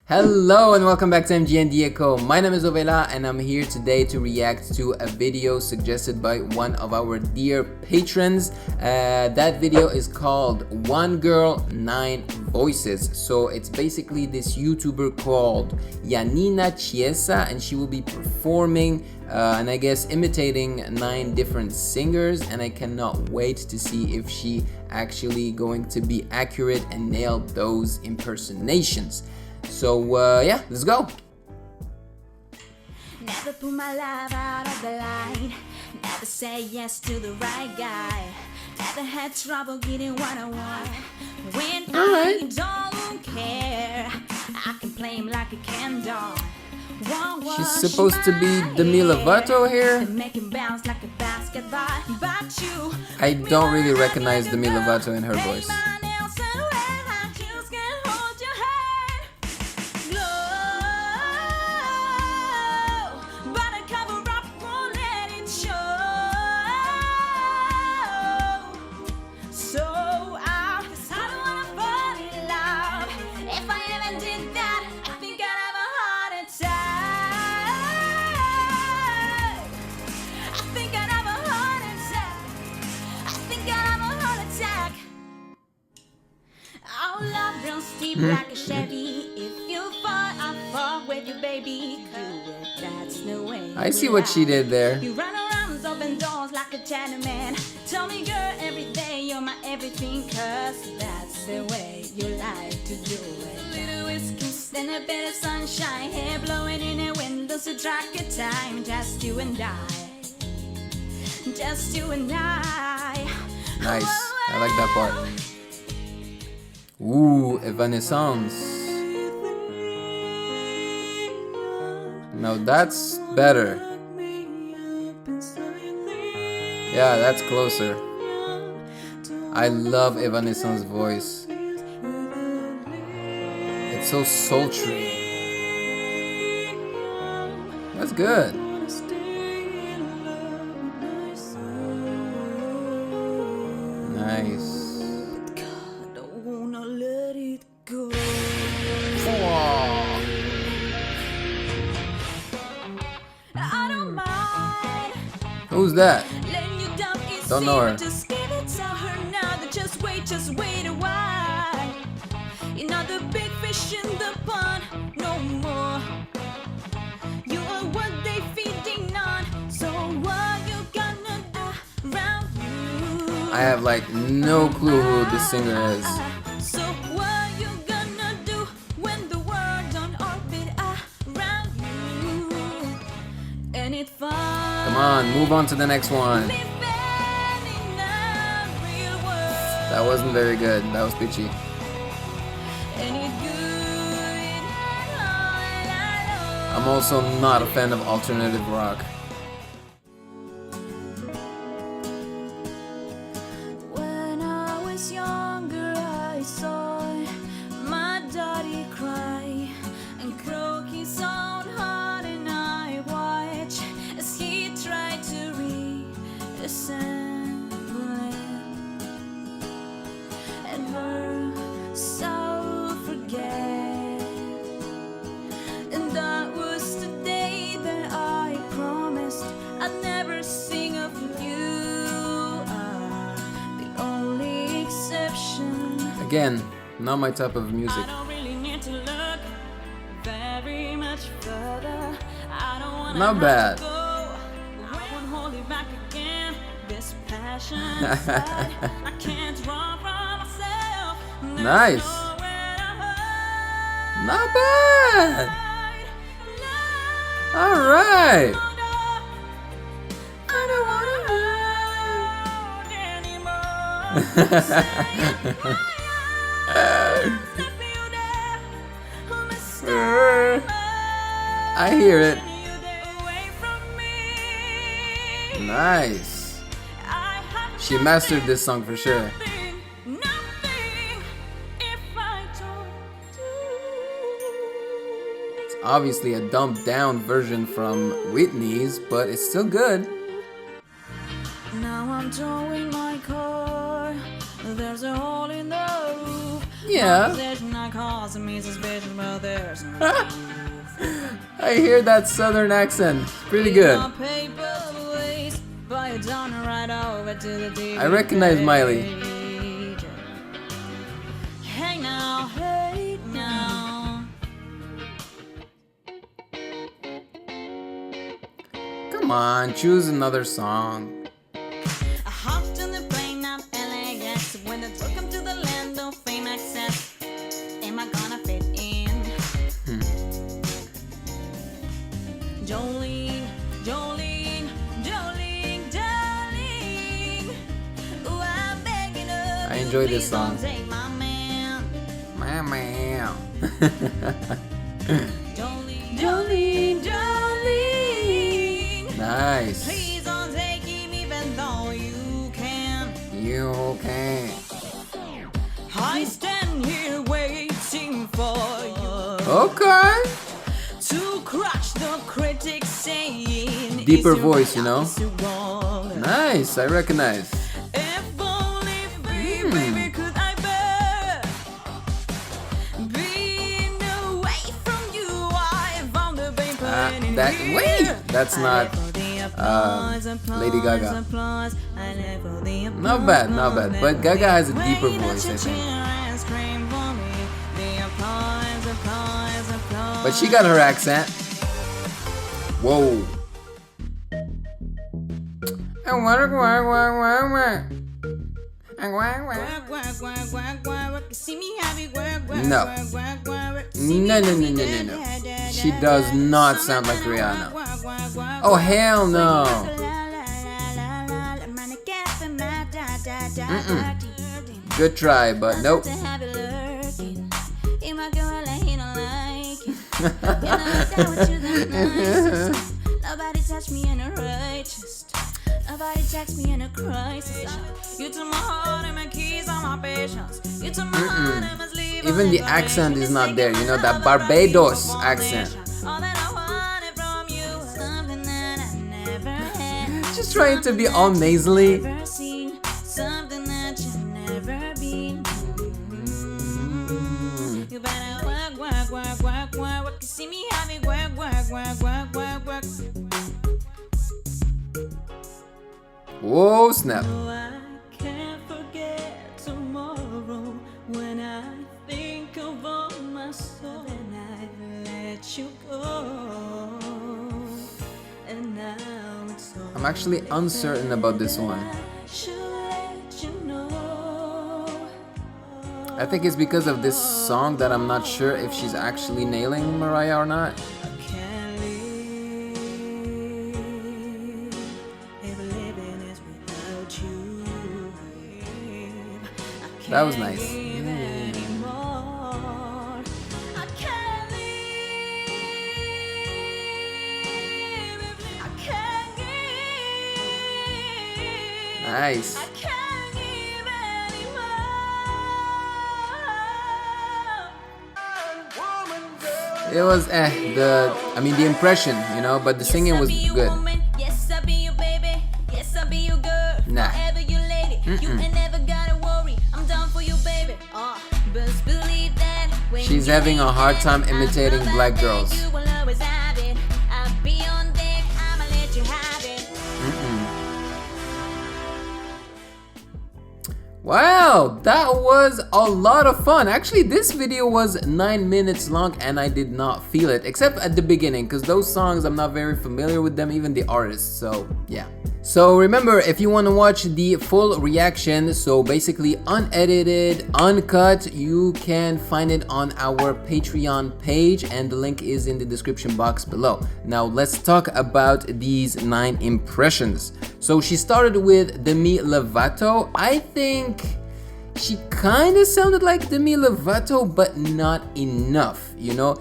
Hello and welcome back to MGN My name is Ovela and I'm here today to react to a video suggested by one of our dear patrons. That video is called One Girl, 9 Voices. So it's basically this YouTuber called Yanina Chiesa, and she will be performing and I guess imitating 9 different singers, and I cannot wait to see if she actually going to be accurate and nail those impersonations. So yeah, let's go. Never put my love out of the line. Never say yes to the right guy. Never had trouble getting what I want. When I don't care, I can play him like a Ken doll. She's supposed to be Demi Lovato here. Make him bounce like a basketball. But you, I don't really recognize Demi Lovato in her voice. Like a Chevy, if you fall, I fall with you, baby. That's the way. I see what she did there. You run around, open doors like a gentleman. Tell me, girl, every day you're my everything, 'cause that's the way you like to do it. A little whiskey and a bit of sunshine, hair blowing in the windows to track your time. Just you and I. Just you and I. Nice. I like that part. Ooh, Evanescence. Now that's better. Yeah, that's closer. I love Evanescence's voice. It's so sultry. That's good. Nice. Who's that? Don't know her. Just give it to her now. Just wait a while. You're not the big fish in the pond no more. You are what they feeding on. So what you gonna do around you? I have like no clue who this singer is. So what you gonna do when the world don't orbit around you? And it falls. Come on, move on to the next one. That wasn't very good. That was pitchy. I'm also not a fan of alternative rock. When I was younger, I saw my daddy cry and croak his own heart, and I watched as he tried to reassemble it and herself forget. And that was the day that I promised I'd never sing of you. The only exception. Again, not my type of music. I don't really need to look very much further. I don't wanna Not bad. go. I won't hold it back again. This passion inside, I can't run from myself. Nice. Not bad. All right. I don't wanna hurt anymore. I hear it. Nice. She mastered this song for sure. It's obviously a dumbed down version from Whitney's, but it's still good. Now I'm towing my car. There's a hole in the roof. Yeah. My car causing me suspicion, but there's no proof. I hear that southern accent. Pretty good. I recognize Miley. Hey now, hey now. Come on, choose another song. I hopped on the plane out LAX. When I welcome to the land of fame access. Am I gonna fit in? Jolene, Jolene, Jolene, darling. Ooh, I'm begging of I you, enjoy this please don't song. take my man. My man. Jolene, Jolene, Jolene. Nice. Please don't take him even though you can. You can. I stand here waiting for you Okay. to crush the critics saying Deeper it's your voice, you know? it's your wall. Nice, I recognize. If only baby could I bear being away from you. I found the paper in That here. wait, that's not Lady Gaga. Applause. Not bad, not bad. But Gaga has a deeper voice, I think. But she got her accent. Whoa. No. No. She does not sound like Rihanna. Oh, hell no. Good try, but nope. Nobody touched me in a righteous. Nobody text me in a crisis. You took my heart and my keys on my patience. You took my heart and must leave. Even the accent is not there, you know, that Barbados accent. All that I wanted from you was something that I never had. She's trying to be all nasally. Never seen something that you never been. You better work, work, work, work, work, work. You see me having work, work, work, work, work, work. Whoa, snap. Oh, I can't forget tomorrow when I think of all my soul and I let you go. And now it's all I'm actually uncertain about this one. I should let you know. I think it's because of this song that I'm not sure if she's actually nailing Mariah or not. I can't live if living is without you. I That was can't nice. live anymore. I can't live if I can't give. Nice. I can't give anymore. It was the impression, you know, but the singing was good. Yes, I be your baby. Yes, I be your girl. Nah. Forever you lady. You ain't never gotta worry. I'm down for you, baby. Best believe that when She's you having a leave hard that, time imitating I know black that girls. You will always have it. I'll be on deck. I'ma let you have it. Wow, that was a lot of fun. Actually, this video was 9 minutes long and I did not feel it, except at the beginning, because those songs, I'm not very familiar with them, even the artists, so yeah. So remember, if you want to watch the full reaction, so basically unedited, uncut, you can find it on our Patreon page and the link is in the description box below. Now let's talk about these 9 impressions. So she started with Demi Lovato. I think she kind of sounded like Demi Lovato, but not enough, you know?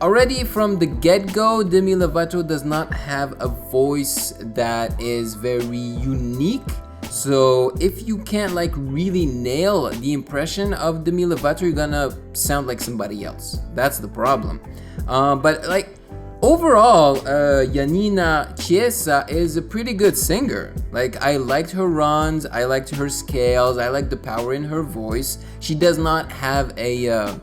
Already from the get-go, Demi Lovato does not have a voice that is very unique. So if you can't like really nail the impression of Demi Lovato, you're gonna sound like somebody else. That's the problem. But like overall, Yanina Chiesa is a pretty good singer. Like I liked her runs, I liked her scales, I liked the power in her voice. She does not have a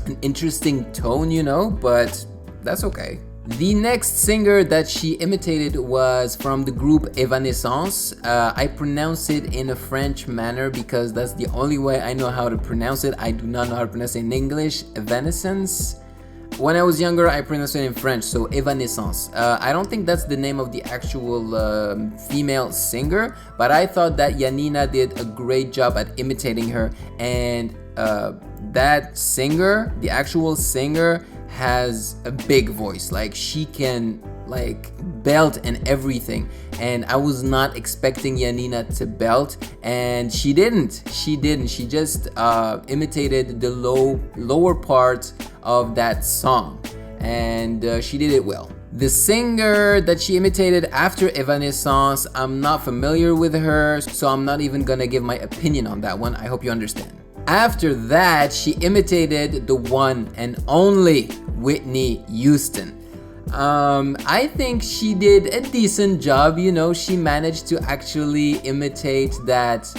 an interesting tone, you know, but that's okay. The next singer that she imitated was from the group rēઃakSH. I pronounce it in a French manner because that's the only way I know how to pronounce it. I do not know how to pronounce it in English. Evanescence. When I was younger, I pronounced it in French, so rēઃakSH. I don't think that's the name of the actual female singer, but I thought that Yanina did a great job at imitating her, and that singer, the actual singer, has a big voice. Like, she can like belt and everything, and I was not expecting Yanina to belt, and she didn't. She just imitated the lower part of that song, and she did it well. The singer that she imitated after rēঃakSH, I'm not familiar with her, so I'm not even gonna give my opinion on that one. I hope you understand. After that, she imitated the one and only Whitney Houston. I think she did a decent job, you know. She managed to actually imitate that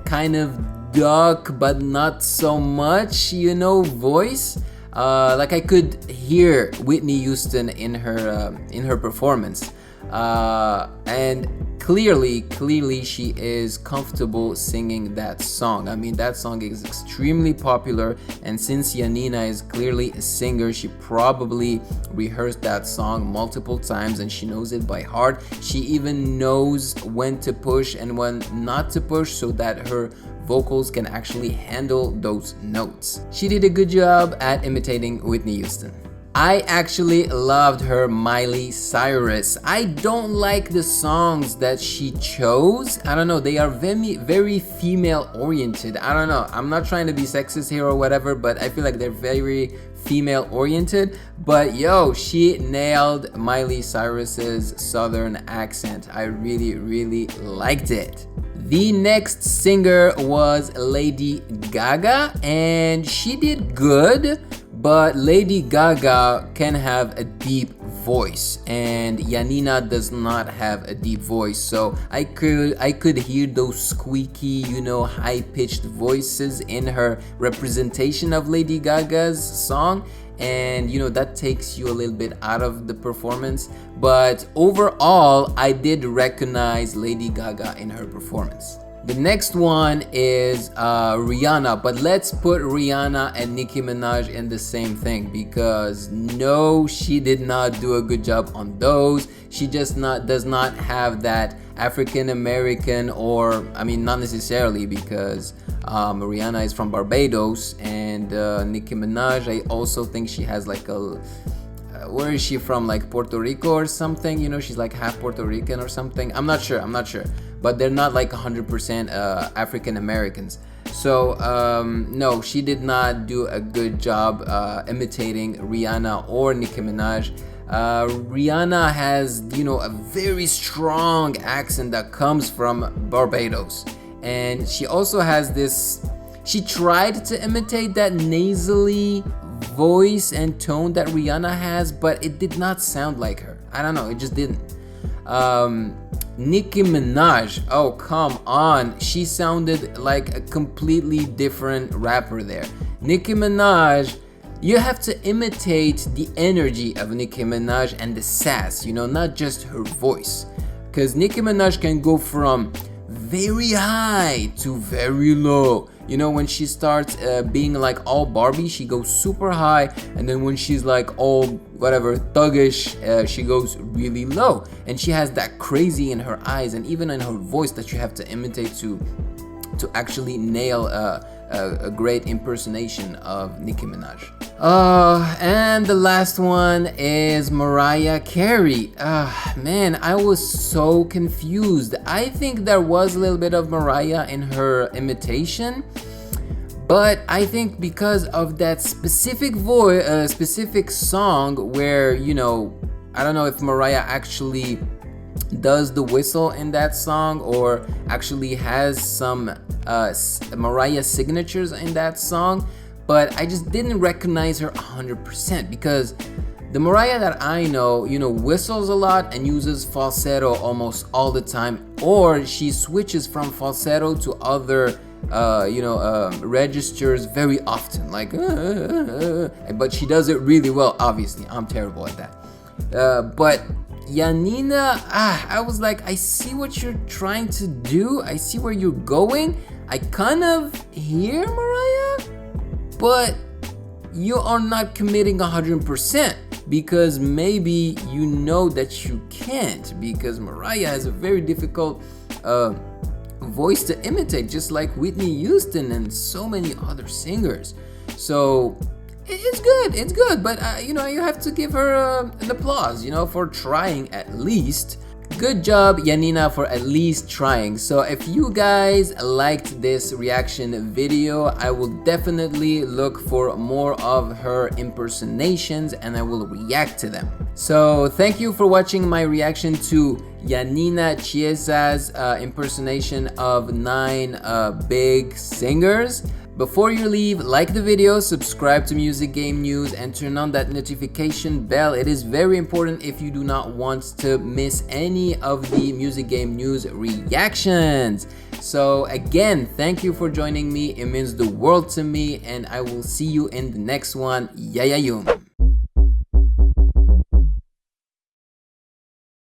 kind of dark but not so much, you know, voice. Like, I could hear Whitney Houston in her performance, and clearly she is comfortable singing that song. I mean, that song is extremely popular, and since Yanina is clearly a singer, she probably rehearsed that song multiple times and she knows it by heart. She even knows when to push and when not to push so that her vocals can actually handle those notes. She did a good job at imitating Whitney Houston. I actually loved her Miley Cyrus. I don't like the songs that she chose. I don't know, they are very female oriented. I don't know, I'm not trying to be sexist here or whatever, but I feel like they're very female oriented. But yo, she nailed Miley Cyrus's southern accent. I really liked it. The next singer was Lady Gaga, and she did good, but Lady Gaga can have a deep voice, and Yanina does not have a deep voice. So I could hear those squeaky, you know, high-pitched voices in her representation of Lady Gaga's song, and you know, that takes you a little bit out of the performance. But overall, I did recognize Lady Gaga in her performance. The next one is Rihanna, but let's put Rihanna and Nicki Minaj in the same thing, because no, she did not do a good job on those. She just does not have that African American, or I mean, not necessarily, because Rihanna is from Barbados, and Nicki Minaj, I also think she has like a where is she from, like Puerto Rico or something, you know, she's like half Puerto Rican or something. I'm not sure, but they're not like 100% African Americans. So no, she did not do a good job imitating Rihanna or Nicki Minaj. Rihanna has, you know, a very strong accent that comes from Barbados, and she also has this, she tried to imitate that nasally voice and tone that Rihanna has, but it did not sound like her. I don't know, it just didn't. Nicki Minaj, oh come on, she sounded like a completely different rapper there. Nicki Minaj, you have to imitate the energy of Nicki Minaj and the sass, you know, not just her voice, because Nicki Minaj can go from very high to very low. You know, when she starts being like all Barbie, she goes super high, and then when she's like all whatever thuggish, she goes really low. And she has that crazy in her eyes and even in her voice that you have to imitate to actually nail a great impersonation of Nicki Minaj. And the last one is Mariah Carey. Man, I was so confused. I think there was a little bit of Mariah in her imitation, but I think because of that specific voice, specific song where, you know, I don't know if Mariah actually does the whistle in that song or actually has some Mariah signatures in that song, but I just didn't recognize her 100%, because the Mariah that I know, you know, whistles a lot and uses falsetto almost all the time, or she switches from falsetto to other registers very often, like, but she does it really well. Obviously, I'm terrible at that. But Yanina, I was like, I see what you're trying to do. I see where you're going. I kind of hear Mariah, but you are not committing 100%, because maybe you know that you can't, because Mariah has a very difficult voice to imitate, just like Whitney Houston and so many other singers. So it's good, but you have to give her an applause, for trying at least. Good job, Yanina, for at least trying. So if you guys liked this reaction video, I will definitely look for more of her impersonations and I will react to them. So thank you for watching my reaction to Yanina Chiesa's impersonation of 9 big singers. Before you leave, like the video, subscribe to Music Game News, and turn on that notification bell. It is very important if you do not want to miss any of the Music Game News reactions. So again, thank you for joining me. It means the world to me, and I will see you in the next one. Yayayum.